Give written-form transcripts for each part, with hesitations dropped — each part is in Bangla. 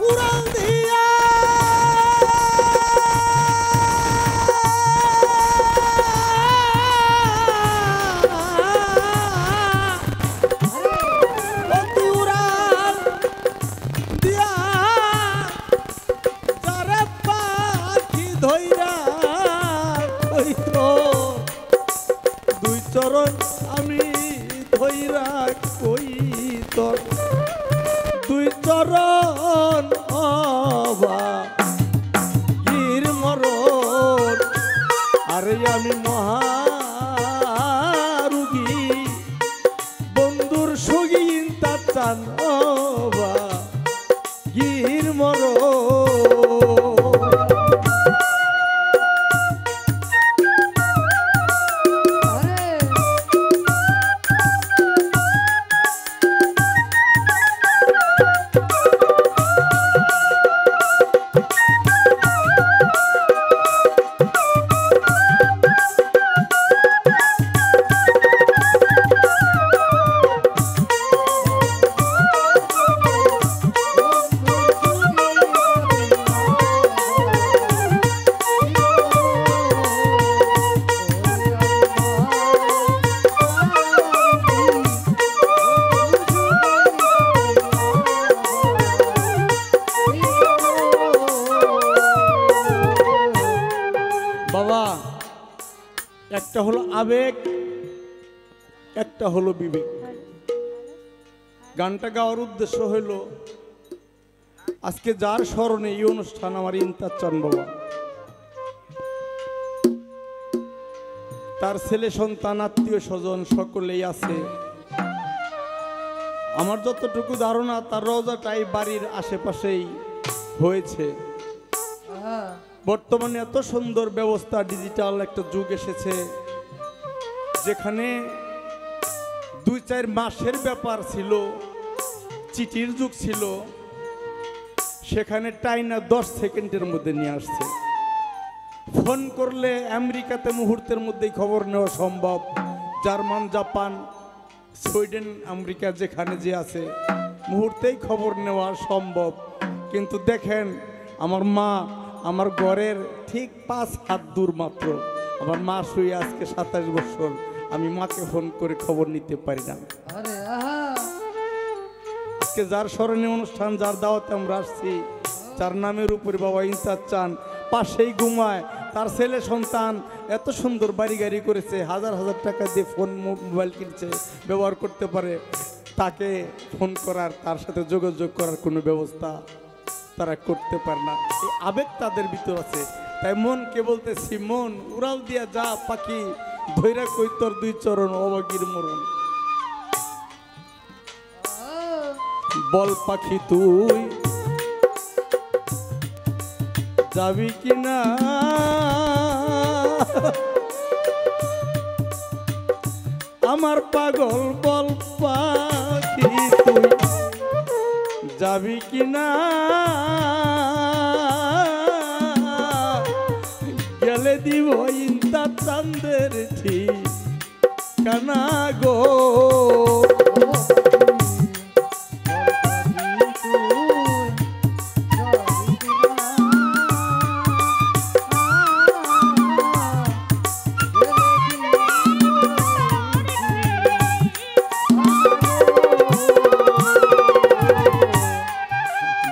উড়াল দিয়া চরণ আমি ধইরা কই তোর দুই চরণ গির মরণ আরে আমি মহারুগী বন্ধুর সগিন তার চান গির মরণ একটা হলো আবেগ একটা হলো বিবেক। গানটা গাওয়ার উদ্দেশ্য হইল আজকে যার স্মরণে এই অনুষ্ঠান আমার ইমতাজ চান বাবা তার ছেলে সন্তান আত্মীয় স্বজন সকলেই আছে। আমার যতটুকু ধারণা তার রওজাটাই বাড়ির আশেপাশেই হয়েছে। বর্তমানে এত সুন্দর ব্যবস্থা ডিজিটাল একটা যুগ এসেছে যেখানে 2-4 মাসের ব্যাপার ছিল, চিঠির যুগ ছিল, সেখানে টাইনা 10 সেকেন্ডের মধ্যে নিয়ে আসছে। ফোন করলে আমেরিকাতে মুহূর্তের মধ্যেই খবর নেওয়া সম্ভব। জার্মান, জাপান, সুইডেন, আমেরিকা যেখানে যে আছে মুহূর্তেই খবর নেওয়া সম্ভব। কিন্তু দেখেন আমার মা আমার ঘরের ঠিক 5 হাত দূর মাত্র। আমার মা শুয়ে আজকে 27 বছর, আমি মাকে ফোন করে খবর নিতে পারি না। আজকে যার স্মরণীয় অনুষ্ঠান, যার দাওয়াতে আমরা আসছি, যার নামের উপরে বাবা ইমতাজ চান পাশেই ঘুমায়, তার ছেলে সন্তান এত সুন্দর বাড়ি গাড়ি করেছে, হাজার হাজার টাকা দিয়ে ফোন মোবাইল কিনছে, ব্যবহার করতে পারে। তাকে ফোন করার, তার সাথে যোগাযোগ করার কোনো ব্যবস্থা তারা করতে পারে না। এই আবেগ তাদের ভিতর আছে। তাই মনকে বলতেছি, মন উড়াল দিয়া যা পাখি ধৈরা কই তোর দুই চরণ অবাগির মরণ। বল পাখি তুই যাবি কিনা আমার পাগল, বল পাখি তুই যাবি কিনা গেলে দিব ইমতাজ চাঁদের ঠিকানা গো।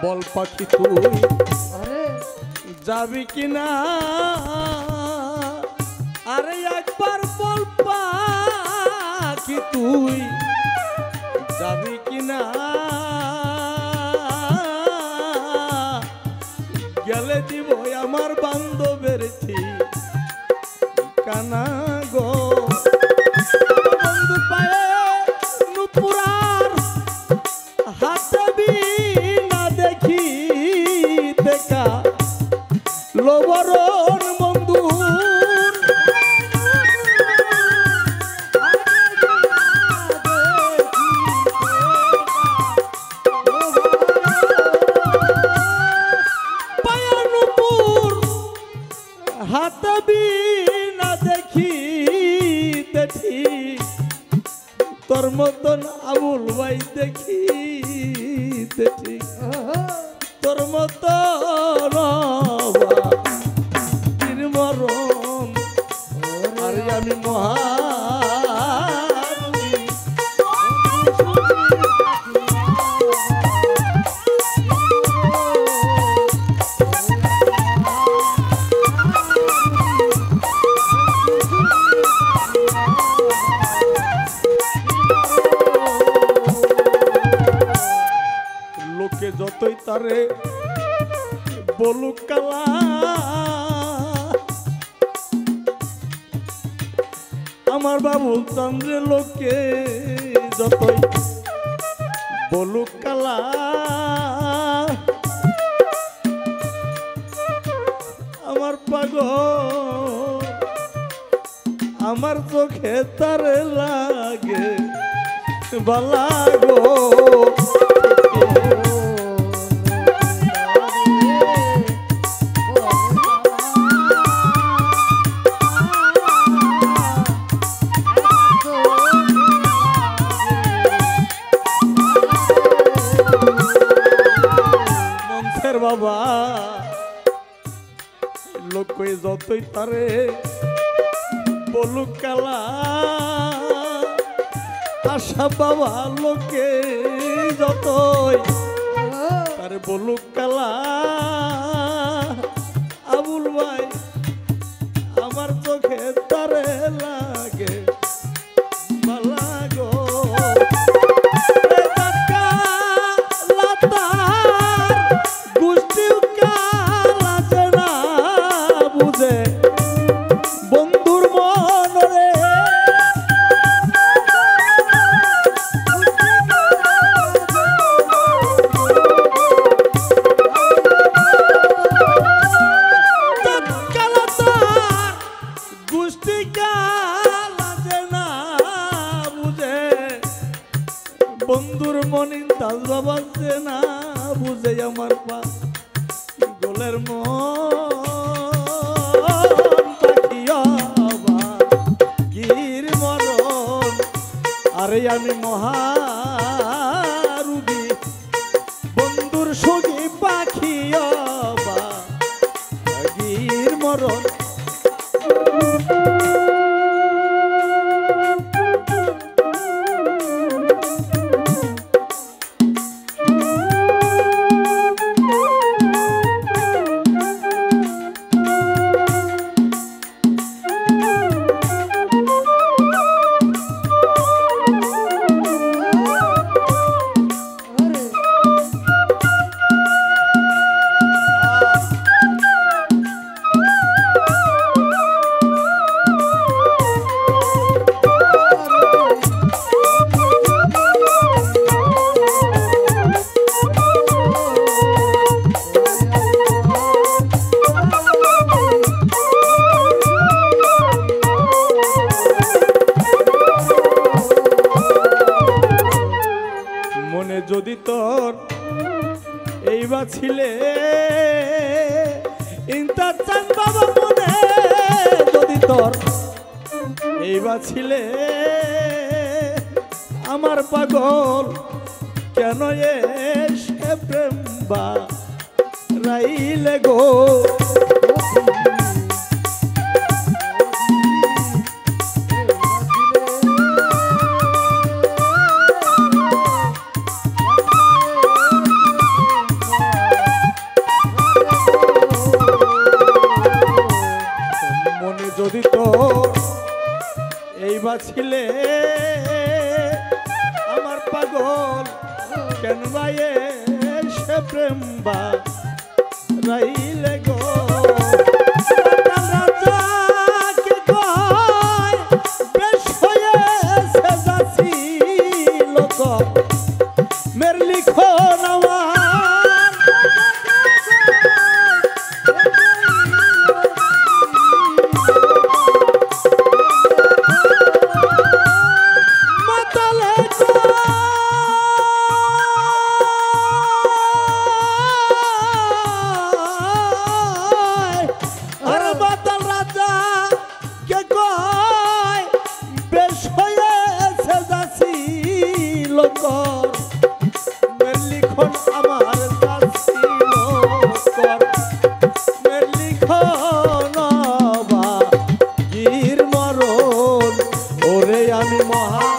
বল পাখি তুই যাবি কিনা, আরে একবার বল পাখি তুই যাবি কিনা গেলে দিব আমার বান্ধবের ঠিকানা গো। বন্ধু পায়ে নুপুরার হাতে বিনা দেখি দেখা লবরণ বন্ধুর পায়ানুপুর হাতে বিনা দেখি দেখি তোর মতন আবুল ভাই দেখিতে ঠিক তোর মতন মরণ আর আমি লোকে যতই তারে বলুক কালা আমার বাবু চন্দ্রে লোকে যতই বলুক কালা আমার পাগল আমার চোখে তারে লাগে বালা গো বাবা লোক যতই তারে বলুক কালা আশা বাবা লোকে যতই তারে বলুক কালা আবুল ভাই আমার চোখে তারে লাগে বালা গো বন্ধুর মন রে গোষ্ঠী কালাজে না বুঝে বন্ধুর মনিন তাজ বাবা যে না বুঝে আমার পা গোলের আরে আমি মহারুগী বন্ধুর সঙ্গী পাখি গির মরণ যদি তোর এইবার ছিলে ইন্টার চান বাবা মনে যদি তোর এইবার ছিলে আমার পাগল কেন এসে প্রেম বা রাইলে গো যদি তো এইবার ছিলে আমার পাগল কেন ভাই সে প্রেম বা রাইলে গো মেরে লিখো নওয়া কর মেলিখন আমার যাচ্ছিল কর মেলিখন অবাগীর মরণ ওরে আমি মহা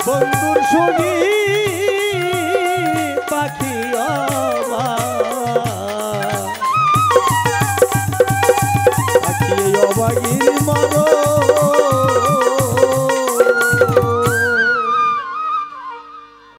বন্ধুর সঙ্গী পাখি অবাগীর মরণ